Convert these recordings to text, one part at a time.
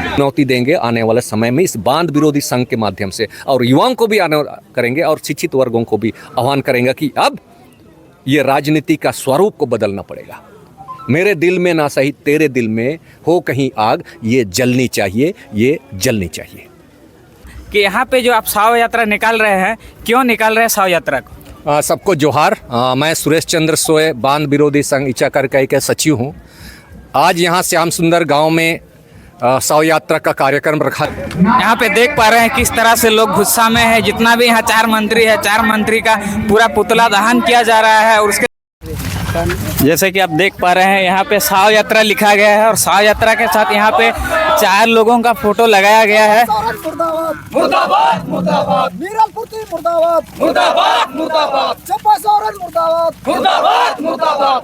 चुनौती देंगे आने वाले समय में इस बांध विरोधी संघ के माध्यम से, और युवाओं को भी आने करेंगे और शिक्षित वर्गों को भी आह्वान करेंगे कि अब ये राजनीति का स्वरूप को बदलना पड़ेगा। मेरे दिल में ना सही तेरे दिल में हो कहीं आग, ये जलनी चाहिए, ये जलनी चाहिए। कि यहाँ पे जो आप शव यात्रा निकाल रहे हैं, क्यों निकाल रहे हैं शव यात्रा को? सबको जोहार। मैं सुरेश चंद्र सोए बांध विरोधी संघ इचाकर इकाई के सचिव हूँ। आज यहाँ श्याम सुंदर गांव में शव यात्रा का कार्यक्रम रखा। यहाँ पे देख पा रहे हैं किस तरह से लोग गुस्सा में है। जितना भी यहाँ 4 मंत्री है, 4 मंत्री का पूरा पुतला दहन किया जा रहा है। और उसके जैसे कि आप देख पा रहे हैं यहाँ पे शव यात्रा लिखा गया है और शव यात्रा के साथ यहाँ पे 4 लोगों का फोटो लगाया गया है। मुर्दाबाद मुर्दाबाद, मीरलपुर मुर्दाबाद मुर्दाबाद मुर्दाबाद, चंपा सोरेन मुर्दाबाद मुर्दाबाद मुर्दाबाद।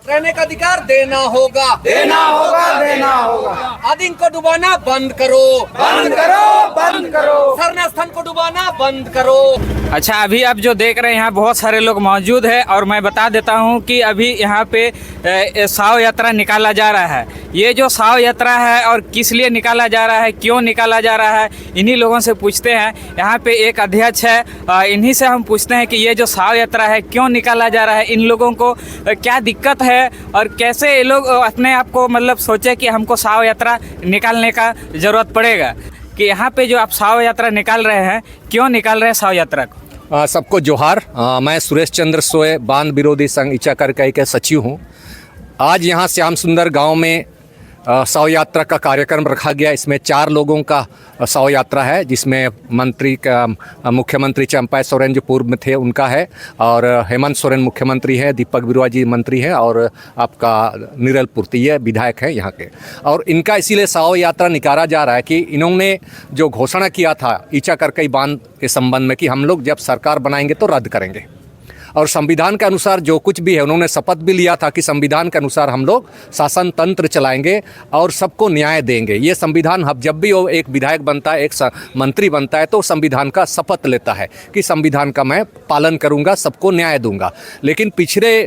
रहने का अधिकार देना होगा, देना होगा, देना होगा। आदिम को डुबाना बंद करो, बंद करो, बंद करो। सरना स्थल को डुबाना बंद करो। अच्छा, अभी आप जो देख रहे हैं यहाँ बहुत सारे लोग मौजूद हैं और मैं बता देता हूँ कि अभी यहाँ पे शव यात्रा निकाला जा रहा है। ये जो शव यात्रा है और किस लिए निकाला जा रहा है, क्यों निकाला जा रहा है, इन्हीं लोगों से पूछते हैं। यहाँ पे एक अध्यक्ष है, इन्हीं से हम पूछते हैं कि ये जो शव यात्रा है क्यों निकाला जा रहा है, इन लोगों को क्या दिक्कत है और कैसे ये लोग अपने आप को मतलब सोचे कि हमको शव यात्रा निकालने का ज़रूरत पड़ेगा। कि यहाँ पे जो आप शव यात्रा निकाल रहे हैं, क्यों निकाल रहे हैं शव यात्रा को? सबको जोहार। मैं सुरेश चंद्र सोए बांध विरोधी संघ इचाकर इकाई के सचिव हूँ। आज यहाँ श्याम सुंदर गांव में शव यात्रा का कार्यक्रम रखा गया। इसमें 4 लोगों का शव यात्रा है, जिसमें मुख्यमंत्री चंपा सोरेन जो पूर्व में थे उनका है, और हेमंत सोरेन मुख्यमंत्री हैं, दीपक बिरुआ जी मंत्री हैं, और आपका नीरलपुर ये विधायक हैं यहाँ के। और इनका इसीलिए शव यात्रा निकाला जा रहा है कि इन्होंने जो घोषणा किया था इचाकर इकाई बांध के संबंध में कि हम लोग जब सरकार बनाएंगे तो रद्द करेंगे, और संविधान के अनुसार जो कुछ भी है उन्होंने शपथ भी लिया था कि संविधान के अनुसार हम लोग शासन तंत्र चलाएंगे और सबको न्याय देंगे। ये संविधान अब जब भी वो एक विधायक बनता है, एक मंत्री बनता है, तो संविधान का शपथ लेता है कि संविधान का मैं पालन करूंगा, सबको न्याय दूंगा। लेकिन पिछले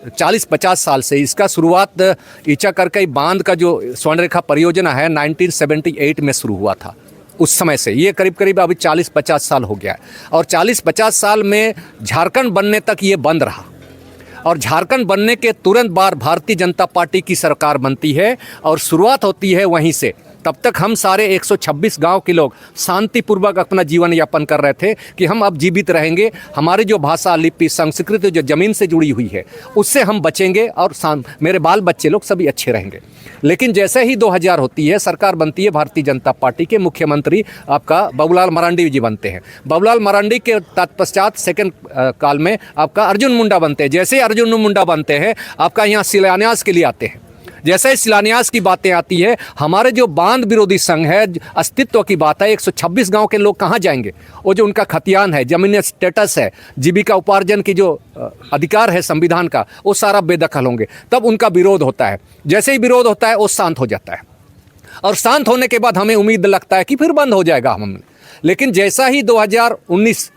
40-50 साल से इसका शुरुआत इचाकर इकाई बांध का जो स्वर्णरेखा परियोजना है 1978 में शुरू हुआ था। उस समय से ये करीब अभी 40-50 साल हो गया है, और 40-50 साल में झारखंड बनने तक ये बंद रहा। और झारखंड बनने के तुरंत बाद भारतीय जनता पार्टी की सरकार बनती है और शुरुआत होती है वहीं से। तब तक हम सारे 126 गांव के लोग शांतिपूर्वक अपना जीवन यापन कर रहे थे कि हम अब जीवित रहेंगे, हमारी जो भाषा, लिपि, संस्कृति जो ज़मीन से जुड़ी हुई है उससे हम बचेंगे और मेरे बाल बच्चे लोग सभी अच्छे रहेंगे। लेकिन जैसे ही 2000 होती है, सरकार बनती है, भारतीय जनता पार्टी के मुख्यमंत्री आपका बाबूलाल मरांडी जी बनते हैं। बाबूलाल मरांडी के तत्पश्चात सेकंड काल में आपका अर्जुन मुंडा बनते हैं। जैसे ही अर्जुन मुंडा बनते हैं, आपका यहाँ शिलान्यास के लिए आते हैं। जैसे ही शिलान्यास की बातें आती है, हमारे जो बांध विरोधी संघ है, अस्तित्व की बात है, 126 गांव के लोग कहाँ जाएंगे? वो जो उनका खतियान है, जमीनी स्टेटस है, जीविका उपार्जन की जो अधिकार है संविधान का, वो सारा बेदखल होंगे। तब उनका विरोध होता है। जैसे ही विरोध होता है वो शांत हो जाता है, और शांत होने के बाद हमें उम्मीद लगता है कि फिर बंद हो जाएगा हम। लेकिन जैसा ही 2019,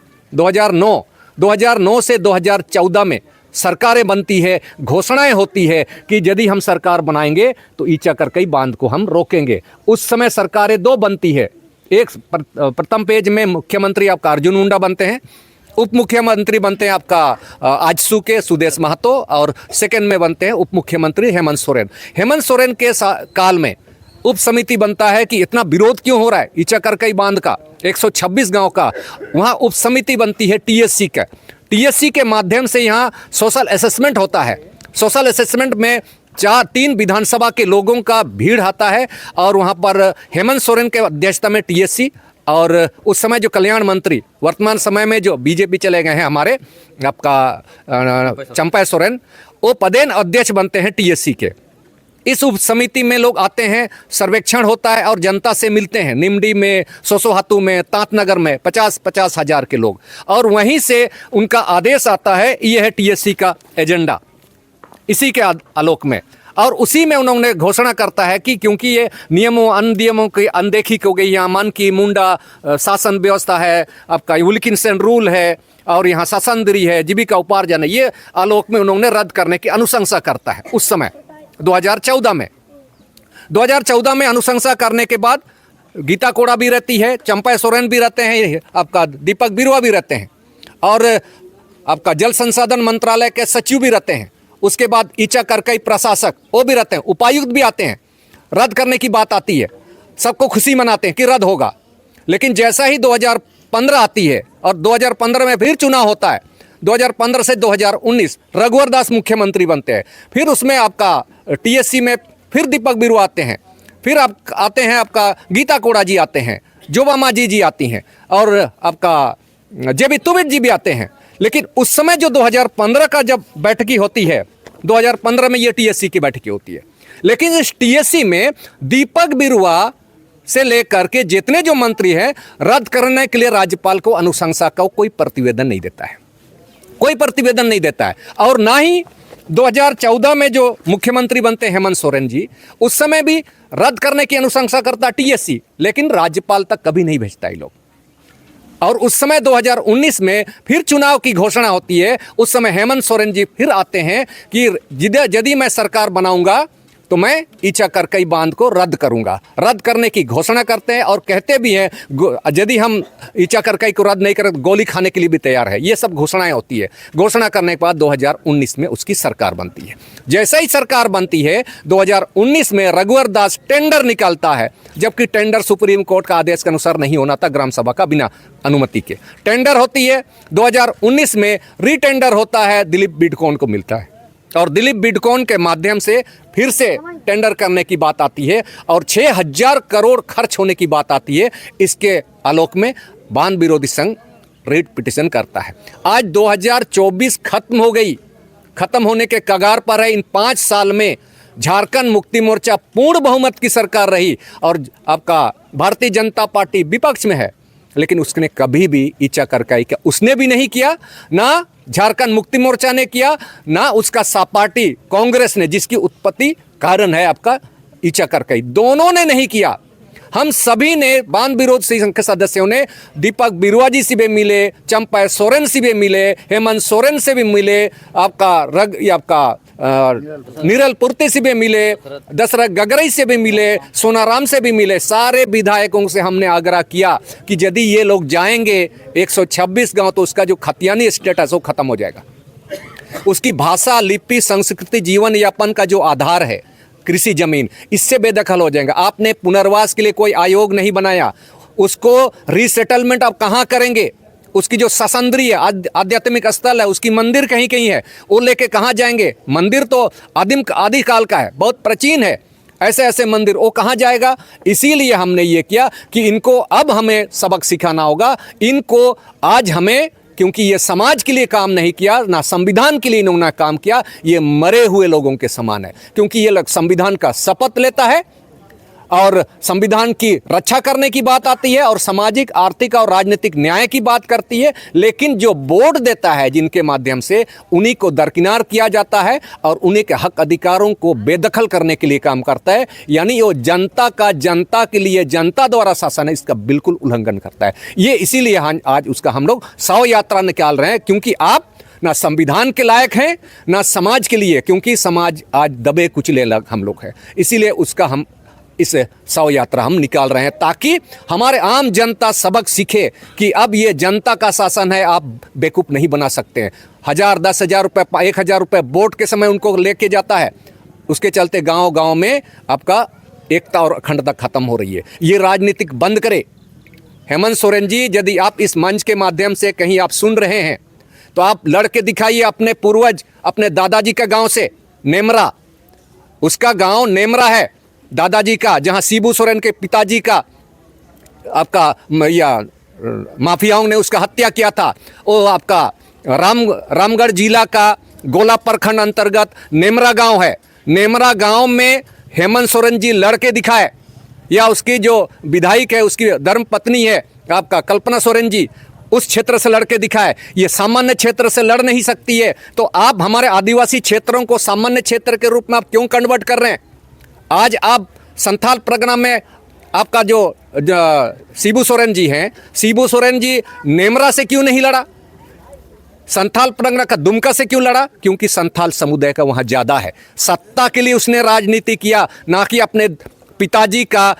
2009 से 2014 में सरकारें बनती है, घोषणाएं होती है कि यदि हम सरकार बनाएंगे तो इचाकर इकाई बांध को हम रोकेंगे। उस समय सरकारें 2 बनती है। एक प्रथम पेज में मुख्यमंत्री आपका अर्जुन मुंडा बनते हैं, उप मुख्यमंत्री बनते हैं आपका आजसू के सुदेश महतो, और सेकंड में बनते हैं उप मुख्यमंत्री हेमंत सोरेन। हेमंत सोरेन के काल में उप समिति बनता है कि इतना विरोध क्यों हो रहा है इचाकर इकाई बांध का, 126 गांव का। वहाँ उप समिति बनती है टीएससी का। टीएससी के माध्यम से यहाँ सोशल असेसमेंट होता है। सोशल असेसमेंट में 3 विधानसभा के लोगों का भीड़ आता है, और वहाँ पर हेमंत सोरेन के अध्यक्षता में टीएससी, और उस समय जो कल्याण मंत्री, वर्तमान समय में जो बीजेपी चले गए हैं हमारे आपका चंपा सोरेन, वो पदेन अध्यक्ष बनते हैं टीएससी के। इस उप समिति में लोग आते हैं, सर्वेक्षण होता है और जनता से मिलते हैं। निमडी में, सोसोहातू में, तांतनगर में 50-50 हज़ार के लोग, और वहीं से उनका आदेश आता है। ये है टीएससी का एजेंडा। इसी के आलोक में और उसी में उन्होंने घोषणा करता है कि क्योंकि ये नियमों अनियमों की अनदेखी हो गई, यहाँ मन की मुंडा शासन व्यवस्था है, आपका विल्किंसन रूल है और यहाँ शासनदरी है, जीविका उपार्जन है, ये आलोक में उन्होंने रद्द करने की अनुशंसा करता है। उस समय 2014 में अनुशंसा करने के बाद गीता कोड़ा भी रहती है, चंपा सोरेन भी रहते हैं, आपका दीपक बिरुवा भी रहते हैं और आपका जल संसाधन मंत्रालय के सचिव भी रहते हैं। उसके बाद ईचा करकई प्रशासक वो भी रहते हैं, उपायुक्त भी आते हैं। रद्द करने की बात आती है, सबको खुशी मनाते हैं कि रद्द होगा। लेकिन जैसा ही 2015 आती है और 2015 में फिर चुनाव होता है, 2015 से 2019 रघुवर दास मुख्यमंत्री बनते हैं। फिर उसमें आपका टीएससी में फिर दीपक बिरुवा आते हैं, फिर आप आते हैं आपका गीता कोड़ा जी आते हैं, जोबा मांझी जी आती हैं और आपका जेबी तुबित जी भी आते हैं। लेकिन उस समय जो 2015 का जब बैठकी होती है, 2015 में ये टीएससी की बैठकी होती है। लेकिन इस टीएससी में दीपक बिरुवा से लेकर के जितने जो मंत्री हैं रद्द करने के लिए राज्यपाल को अनुशंसा का कोई प्रतिवेदन नहीं देता है, कोई प्रतिवेदन नहीं देता है। और ना ही 2014 में जो मुख्यमंत्री बनते हैं हेमंत सोरेन जी, उस समय भी रद्द करने की अनुशंसा करता टीएससी, लेकिन राज्यपाल तक कभी नहीं भेजता ये लोग। और उस समय 2019 में फिर चुनाव की घोषणा होती है। उस समय हेमंत सोरेन जी फिर आते हैं कि यदि मैं सरकार बनाऊंगा तो मैं ईचा करकई बांध को रद्द करूंगा। रद्द करने की घोषणा करते हैं और कहते भी हैं यदि हम ईचा करकई को रद्द नहीं करें तो गोली खाने के लिए भी तैयार है। ये सब घोषणाएं होती है। घोषणा करने के बाद 2019 में उसकी सरकार बनती है। जैसे ही सरकार बनती है 2019 में रघुवर दास टेंडर निकालता है, जबकि टेंडर सुप्रीम कोर्ट का आदेश के अनुसार नहीं होना था, ग्राम सभा का बिना अनुमति के टेंडर होती है। 2019 में रीटेंडर होता है, दिलीप बिडकोन को मिलता है और दिलीप बिडकोन के माध्यम से फिर से टेंडर करने की बात आती है और 6000 करोड़ खर्च होने की बात आती है। इसके आलोक में बांध विरोधी संघ रिट पिटीशन करता है। आज 2024 खत्म हो गई, खत्म होने के कगार पर है। इन 5 साल में झारखंड मुक्ति मोर्चा पूर्ण बहुमत की सरकार रही और आपका भारतीय जनता पार्टी विपक्ष में है, लेकिन उसने कभी भी ईचा करकई का उसने भी नहीं किया, ना झारखंड मुक्ति मोर्चा ने किया, ना उसका पार्टी कांग्रेस ने, जिसकी उत्पत्ति कारण है आपका ईचा करकई, दोनों ने नहीं किया। हम सभी ने बांध विरोध संघ के सदस्यों ने दीपक बिरुवा जी से भी मिले, चंपा सोरेन से भी मिले, हेमंत सोरेन से भी मिले, आपका निरल पुर्ते से भी मिले, दशरथ गगरई से भी मिले, सोनाराम से भी मिले। सारे विधायकों से हमने आग्रह किया कि यदि ये लोग जाएंगे 126 गांव तो उसका जो खतियानी स्टेटस वो खत्म हो जाएगा। उसकी भाषा, लिपि, संस्कृति, जीवन यापन का जो आधार है कृषि जमीन, इससे बेदखल हो जाएगा। आपने पुनर्वास के लिए कोई आयोग नहीं बनाया, उसको रीसेटलमेंट आप कहाँ करेंगे? उसकी जो शासनदरी है, आध्यात्मिक स्थल है, उसकी मंदिर कहीं कहीं है, वो लेके कहाँ जाएंगे? मंदिर तो आदिकाल का है, बहुत प्राचीन है। ऐसे ऐसे मंदिर वो कहाँ जाएगा? इसीलिए हमने ये किया कि इनको अब हमें सबक सिखाना होगा। इनको आज हमें, क्योंकि ये समाज के लिए काम नहीं किया, ना संविधान के लिए इन्होंने काम किया, ये मरे हुए लोगों के समान है। क्योंकि ये लोग संविधान का शपथ लेता है और संविधान की रक्षा करने की बात आती है और सामाजिक, आर्थिक और राजनीतिक न्याय की बात करती है, लेकिन जो बोर्ड देता है जिनके माध्यम से उन्हीं को दरकिनार किया जाता है और उन्हीं के हक अधिकारों को बेदखल करने के लिए काम करता है। यानी वो जनता का, जनता के लिए, जनता द्वारा शासन है, इसका बिल्कुल उल्लंघन करता है। ये इसीलिए आज उसका हम लोग 100 यात्रा निकाल रहे हैं, क्योंकि आप ना संविधान के लायक हैं ना समाज के लिए, क्योंकि समाज आज दबे कुचले हम लोग हैं। इसीलिए उसका हम इस 100 यात्रा हम निकाल रहे हैं, ताकि हमारे आम जनता सबक सीखे कि अब ये जनता का शासन है, आप बेवकूफ़ नहीं बना सकते हैं। 1000, 10,000 रुपये, 1,000 रुपये वोट के समय उनको लेके जाता है, उसके चलते गांव गांव में आपका एकता और अखंडता खत्म हो रही है। ये राजनीतिक बंद करे। हेमंत सोरेन जी, यदि आप इस मंच के माध्यम से कहीं आप सुन रहे हैं तो आप लड़के दिखाइए अपने पूर्वज, अपने दादाजी का गाँव से, नेमरा, उसका गाँव नेमरा है दादाजी का, जहां शिबू सोरेन के पिताजी का आपका या माफियाओं ने उसका हत्या किया था। वो आपका रामगढ़ जिला का गोला प्रखंड अंतर्गत नेमरा गांव है। नेमरा गांव में हेमंत सोरेन जी लड़के दिखाए, या उसकी जो विधायक है उसकी धर्म पत्नी है आपका कल्पना सोरेन जी, उस क्षेत्र से लड़के दिखाए, ये सामान्य क्षेत्र से लड़ नहीं सकती है। तो आप हमारे आदिवासी क्षेत्रों को सामान्य क्षेत्र के रूप में आप क्यों कन्वर्ट कर रहे हैं? आज आप संथाल परगना में आपका जो शिबू सोरेन जी हैं, शिबू सोरेन जी नेमरा से क्यों नहीं लड़ा? संथाल परगना का दुमका से क्यों लड़ा? क्योंकि संथाल समुदाय का वहाँ ज़्यादा है। सत्ता के लिए उसने राजनीति किया, ना कि अपने पिताजी का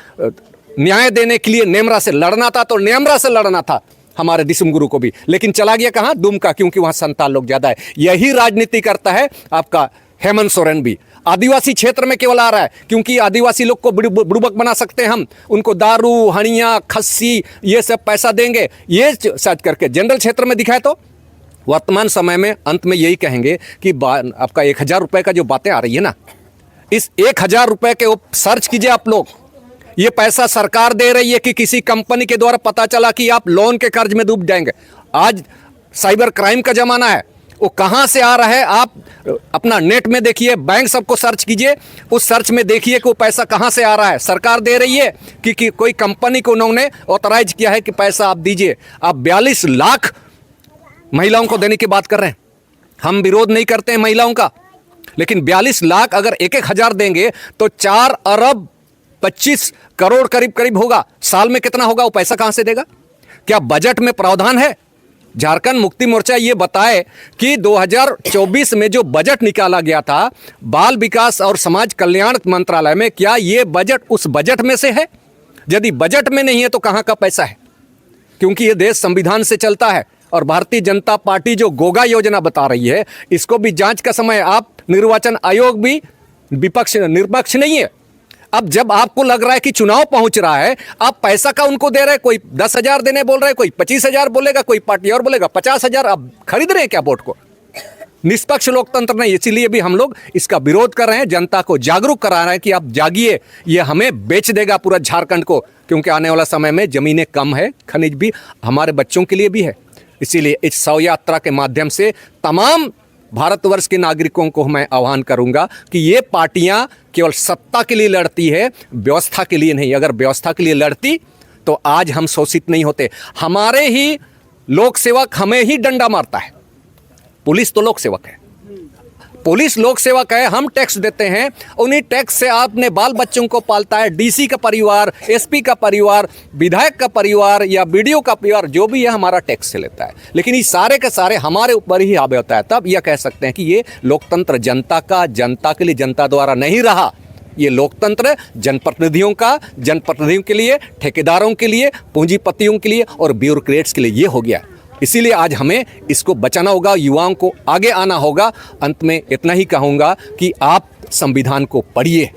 न्याय देने के लिए नेमरा से लड़ना था। तो नेमरा से लड़ना था हमारे दिसुम गुरु को भी, लेकिन चला गया कहाँ? दुमका, क्योंकि वहाँ संथाल लोग ज़्यादा है। यही राजनीति करता है आपका हेमंत सोरेन भी। आदिवासी क्षेत्र में केवल आ रहा है क्योंकि आदिवासी लोग को बुड़बक बना सकते हैं हम, उनको दारू, हणिया, खस्सी ये सब पैसा देंगे, ये सर्च करके जनरल क्षेत्र में दिखाए। तो वर्तमान समय में अंत में यही कहेंगे कि आपका 1000 रुपये का जो बातें आ रही है ना, इस 1000 रुपये के सर्च कीजिए आप लोग। ये पैसा सरकार दे रही है कि किसी कंपनी के द्वारा पता चला कि आप लोन के कर्ज में डूब जाएंगे। आज साइबर क्राइम का ज़माना है, वो कहाँ से आ रहा है आप अपना नेट में देखिए, बैंक सबको सर्च कीजिए, उस सर्च में देखिए कि वो पैसा कहाँ से आ रहा है। सरकार दे रही है कि कोई कंपनी को उन्होंने ऑथराइज किया है कि पैसा आप दीजिए। आप 42 लाख महिलाओं को देने की बात कर रहे हैं। हम विरोध नहीं करते हैं महिलाओं का, लेकिन 42 लाख अगर एक हज़ार देंगे तो 4 अरब 25 करोड़ करीब होगा। साल में कितना होगा? वो पैसा कहाँ से देगा? क्या बजट में प्रावधान है? झारखंड मुक्ति मोर्चा ये बताए कि 2024 में जो बजट निकाला गया था बाल विकास और समाज कल्याण मंत्रालय में, क्या ये बजट उस बजट में से है? यदि बजट में नहीं है तो कहाँ का पैसा है? क्योंकि ये देश संविधान से चलता है। और भारतीय जनता पार्टी जो गोगा योजना बता रही है, इसको भी जांच का समय। आप निर्वाचन आयोग भी निष्पक्ष नहीं है। अब जब आपको लग रहा है कि चुनाव पहुंच रहा है, आप पैसा का उनको दे रहे हैं। कोई 10,000 देने बोल रहा है, कोई 25,000 बोलेगा, कोई पार्टी और बोलेगा 50,000। आप खरीद रहे हैं क्या वोट को? निष्पक्ष लोकतंत्र नहीं। इसीलिए भी हम लोग इसका विरोध कर रहे हैं, जनता को जागरूक करा रहे हैं कि आप जागिए, ये हमें बेच देगा पूरा झारखंड को। क्योंकि आने वाला समय में ज़मीनें कम है, खनिज भी हमारे बच्चों के लिए भी है। इसीलिए इस शव यात्रा के माध्यम से तमाम भारतवर्ष के नागरिकों को मैं आह्वान करूंगा कि ये पार्टियां केवल सत्ता के लिए लड़ती है, व्यवस्था के लिए नहीं। अगर व्यवस्था के लिए लड़ती तो आज हम शोषित नहीं होते। हमारे ही लोक सेवक हमें ही डंडा मारता है। पुलिस तो लोक सेवक है, पुलिस लोक सेवक है, हम टैक्स देते हैं, उन्हीं टैक्स से आपने बाल बच्चों को पालता है। डीसी का परिवार, एसपी का परिवार, विधायक का परिवार या बीडीओ का परिवार, जो भी है हमारा टैक्स से लेता है। लेकिन ये सारे के सारे हमारे ऊपर ही हावी होता है। तब यह कह सकते हैं कि ये लोकतंत्र जनता का, जनता के लिए, जनता द्वारा नहीं रहा। ये लोकतंत्र जनप्रतिनिधियों का, जनप्रतिनिधियों के लिए, ठेकेदारों के लिए, पूंजीपतियों के लिए और ब्यूरोक्रेट्स के लिए ये हो गया। इसीलिए आज हमें इसको बचाना होगा, युवाओं को आगे आना होगा। अंत में इतना ही कहूँगा कि आप संविधान को पढ़िए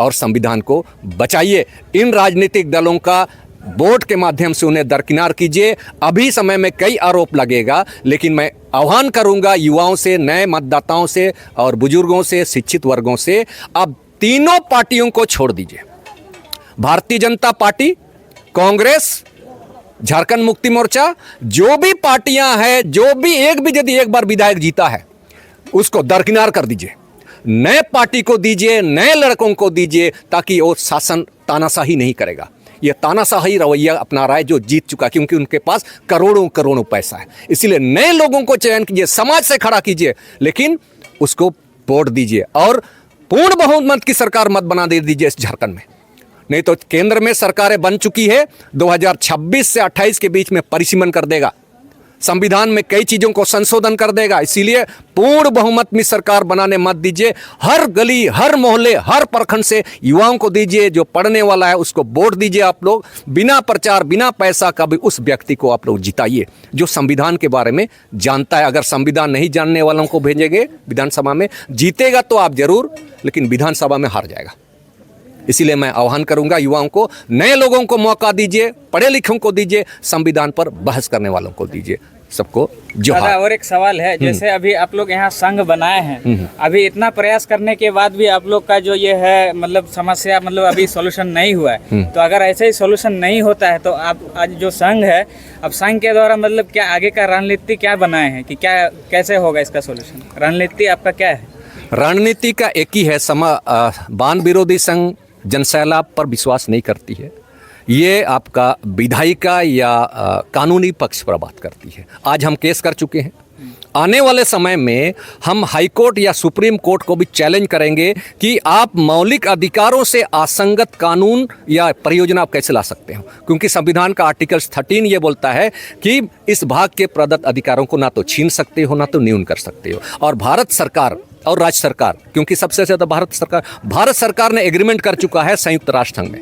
और संविधान को बचाइए। इन राजनीतिक दलों का वोट के माध्यम से उन्हें दरकिनार कीजिए। अभी समय में कई आरोप लगेगा, लेकिन मैं आह्वान करूँगा युवाओं से, नए मतदाताओं से और बुजुर्गों से, शिक्षित वर्गों से, अब तीनों पार्टियों को छोड़ दीजिए। भारतीय जनता पार्टी, कांग्रेस, झारखंड मुक्ति मोर्चा, जो भी पार्टियां हैं, जो भी यदि एक बार विधायक जीता है उसको दरकिनार कर दीजिए। नए पार्टी को दीजिए, नए लड़कों को दीजिए, ताकि वो शासन तानाशाही नहीं करेगा। ये तानाशाही रवैया अपना रहा है जो जीत चुका, क्योंकि उनके पास करोड़ों पैसा है। इसीलिए नए लोगों को चयन कीजिए, समाज से खड़ा कीजिए, लेकिन उसको वोट दीजिए और पूर्ण बहुमत की सरकार मत बना दीजिए इस झारखंड में। नहीं तो केंद्र में सरकारें बन चुकी है, 2026 से 28 के बीच में परिसीमन कर देगा, संविधान में कई चीज़ों को संशोधन कर देगा। इसीलिए पूर्ण बहुमत में सरकार बनाने मत दीजिए। हर गली, हर मोहल्ले, हर प्रखंड से युवाओं को दीजिए, जो पढ़ने वाला है उसको वोट दीजिए। आप लोग बिना प्रचार, बिना पैसा का भी उस व्यक्ति को आप लोग जिताइए जो संविधान के बारे में जानता है। अगर संविधान नहीं जानने वालों को भेजेंगे विधानसभा में, जीतेगा तो आप जरूर, लेकिन विधानसभा में हार जाएगा। इसीलिए मैं आह्वान करूंगा युवाओं को, नए लोगों को मौका दीजिए, पढ़े लिखों को दीजिए, संविधान पर बहस करने वालों को दीजिए। सबको जोहार। और एक सवाल है, जैसे अभी आप लोग यहाँ संघ बनाए हैं, अभी इतना प्रयास करने के बाद भी आप लोग का जो ये है मतलब समस्या मतलब अभी सॉल्यूशन नहीं हुआ है। तो अगर ऐसे ही सॉल्यूशन नहीं होता है तो आप आज जो संघ है, अब संघ के द्वारा मतलब क्या आगे का रणनीति क्या बनाए हैं कि क्या कैसे होगा इसका सॉल्यूशन? रणनीति आपका क्या है? रणनीति का एक ही है, बान विरोधी संघ जनसैलाब पर विश्वास नहीं करती है। ये आपका विधायिका या कानूनी पक्ष पर बात करती है। आज हम केस कर चुके हैं, आने वाले समय में हम हाई कोर्ट या सुप्रीम कोर्ट को भी चैलेंज करेंगे कि आप मौलिक अधिकारों से असंगत कानून या परियोजना आप कैसे ला सकते हो, क्योंकि संविधान का आर्टिकल 13 ये बोलता है कि इस भाग के प्रदत्त अधिकारों को ना तो छीन सकते हो ना तो न्यून कर सकते हो। और भारत सरकार और राज्य सरकार, क्योंकि सबसे ज़्यादा भारत सरकार ने एग्रीमेंट कर चुका है संयुक्त राष्ट्र संघ में।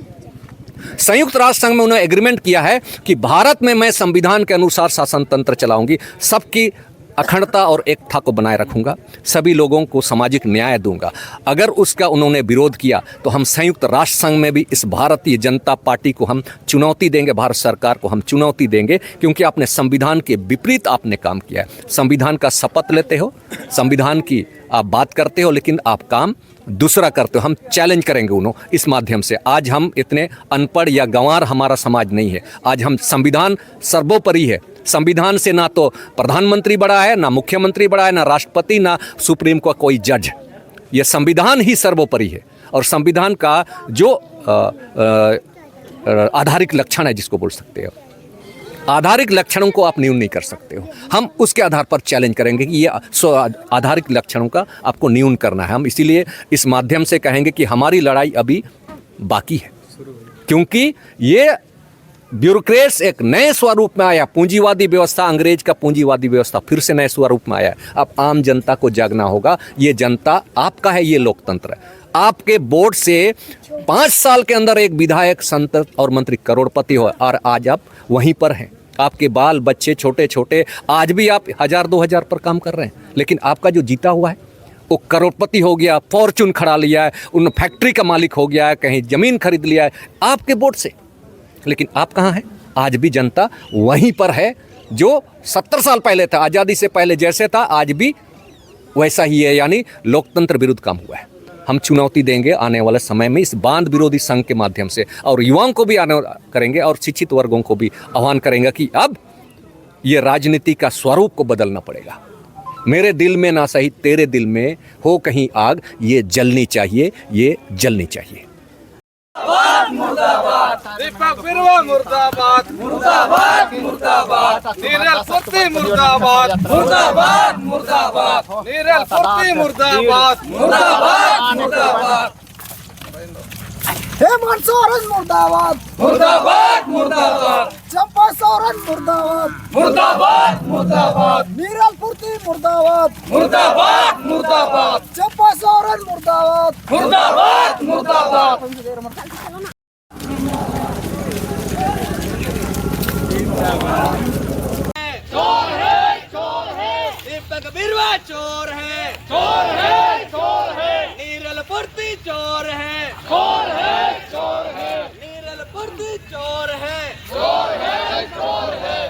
संयुक्त राष्ट्र संघ में उन्होंने एग्रीमेंट किया है कि भारत में मैं संविधान के अनुसार शासन तंत्र चलाऊंगी, सबकी अखंडता और एकता को बनाए रखूंगा, सभी लोगों को सामाजिक न्याय दूंगा। अगर उसका उन्होंने विरोध किया तो हम संयुक्त राष्ट्र संघ में भी इस भारतीय जनता पार्टी को हम चुनौती देंगे, भारत सरकार को हम चुनौती देंगे, क्योंकि आपने संविधान के विपरीत आपने काम किया है। संविधान का शपथ लेते हो, संविधान की आप बात करते हो, लेकिन आप काम दूसरा करते हो। हम चैलेंज करेंगे उन्होंने इस माध्यम से। आज हम इतने अनपढ़ या गंवार हमारा समाज नहीं है। आज हम संविधान सर्वोपरि है। संविधान से ना तो प्रधानमंत्री बड़ा है, ना मुख्यमंत्री बड़ा है, ना राष्ट्रपति, ना सुप्रीम का कोई जज। ये संविधान ही सर्वोपरि है। और संविधान का जो आधारिक लक्षण है, जिसको बोल सकते हो, आधारिक लक्षणों को आप न्यून नहीं कर सकते हो। हम उसके आधार पर चैलेंज करेंगे कि ये आधारिक लक्षणों का आपको न्यून करना है। हम इसीलिए इस माध्यम से कहेंगे कि हमारी लड़ाई अभी बाकी है, क्योंकि ये ब्यूरोक्रेट्स एक नए स्वरूप में आया। पूंजीवादी व्यवस्था, अंग्रेज का पूंजीवादी व्यवस्था फिर से नए स्वरूप में आया। अब आम जनता को जागना होगा। ये जनता आपका है, ये लोकतंत्र है। आपके वोट से 5 साल के अंदर एक विधायक, संसद और मंत्री करोड़पति हो, और आज आप वहीं पर हैं। आपके बाल बच्चे छोटे छोटे, आज भी आप 1000-2000 पर काम कर रहे हैं, लेकिन आपका जो जीता हुआ है वो करोड़पति हो गया, फॉर्चून खड़ा लिया है, उन फैक्ट्री का मालिक हो गया है, कहीं ज़मीन खरीद लिया है आपके वोट से। लेकिन आप कहाँ हैं? आज भी जनता वहीं पर है जो 70 साल पहले था। आज़ादी से पहले जैसे था आज भी वैसा ही है, यानी लोकतंत्र विरुद्ध काम हुआ है। हम चुनौती देंगे आने वाले समय में इस बांध विरोधी संघ के माध्यम से, और युवाओं को भी आने करेंगे और शिक्षित वर्गों को भी आह्वान करेंगे कि अब ये राजनीति का स्वरूप को बदलना पड़ेगा। मेरे दिल में ना सही तेरे दिल में हो कहीं आग, ये जलनी चाहिए, ये जलनी चाहिए। दीपक बिरुवा मुर्दाबाद, मुर्दाबाद, मुर्दाबाद। नीरल फुर्ती मुर्दाबाद, मुर्दाबाद, मुर्दाबाद। नीरल फुर्ती मुर्दाबाद, मुर्दाबाद, मुर्दाबाद। हेमंत सोरेन मुर्दाबाद, मुर्दाबाद, मुर्दाबाद। चंपा सोरेन मुर्दाबाद, मुर्दाबाद, मुर्दाबाद। नीरल फुर्ती मुर्दाबाद, मुर्दाबाद, मुर्दाबाद। चंपा सोरेन मुर्दाबाद, मुर्दाबाद, मुर्दाबाद। चोर है, चोर है। दीपक बिरुवा चोर है, चोर है, चोर है। नीरल फुर्ती चोर है, चोर है, चोर है। नीरल फुर्ती चोर है, चोर है, चोर है।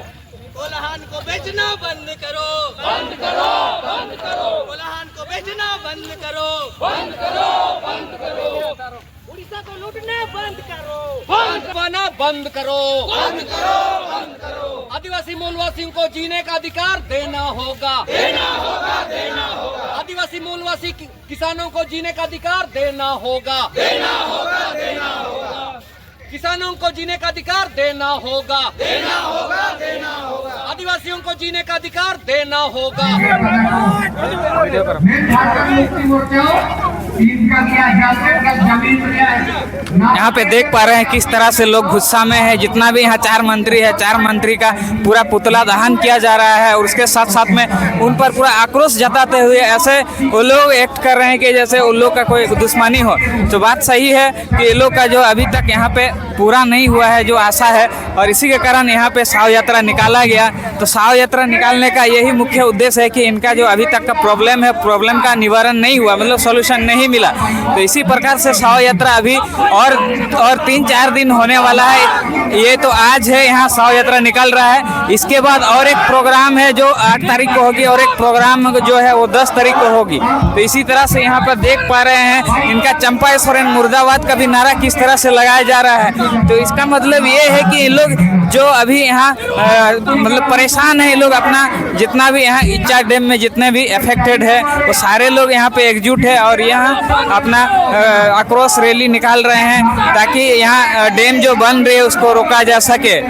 कोल्हान को बेचना बंद करो, बंद करो, बंद करो। कोल्हान को बेचना बंद करो, बंद करो, बंद करो। उड़ीसा को लूटना बंद करो, बंद बना बंद करो, बंद करो, बंद करो। आदिवासी मूलवासियों को जीने का अधिकार देना होगा, देना होगा, देना होगा। आदिवासी मूलवासी किसानों को जीने का अधिकार देना होगा, देना होगा, देना होगा। किसानों को जीने का अधिकार देना होगा, देना होगा, देना होगा। आदिवासियों को जीने का अधिकार देना होगा। यहाँ पे देख पा रहे हैं किस तरह से लोग गुस्सा में है। जितना भी यहाँ 4 मंत्री है, 4 मंत्री का पूरा पुतला दहन किया जा रहा है, और उसके साथ साथ में उन पर पूरा आक्रोश जताते हुए ऐसे वो लोग एक्ट कर रहे हैं कि जैसे उन लोग का कोई दुश्मनी हो। तो बात सही है कि ये लोग का जो अभी तक यहाँ पे पूरा नहीं हुआ है जो आशा है, और इसी के कारण यहाँ पे साव यात्रा निकाला गया। तो साव यात्रा निकालने का यही मुख्य उद्देश्य है कि इनका जो अभी तक का प्रॉब्लम है, प्रॉब्लम का निवारण नहीं हुआ, मतलब सॉल्यूशन नहीं मिला। तो इसी प्रकार से साव यात्रा अभी और 3-4 दिन होने वाला है। ये तो आज है, यहाँ साव यात्रा निकल रहा है। इसके बाद और एक प्रोग्राम है जो 8 तारीख को होगी, और एक प्रोग्राम जो है वो 10 तारीख को होगी। तो इसी तरह से यहाँ पर देख पा रहे हैं इनका चंपा सोरेन मुर्दाबाद का भी नारा किस तरह से लगाया जा रहा है। तो इसका मतलब ये है कि ये लोग जो अभी यहाँ मतलब परेशान है, ये लोग अपना जितना भी यहाँ इच्चा डैम में जितने भी अफेक्टेड है वो सारे लोग यहाँ पे एकजुट है, और यहाँ अपना आक्रोश रैली निकाल रहे हैं ताकि यहाँ डैम जो बन रही है उसको रोका जा सके।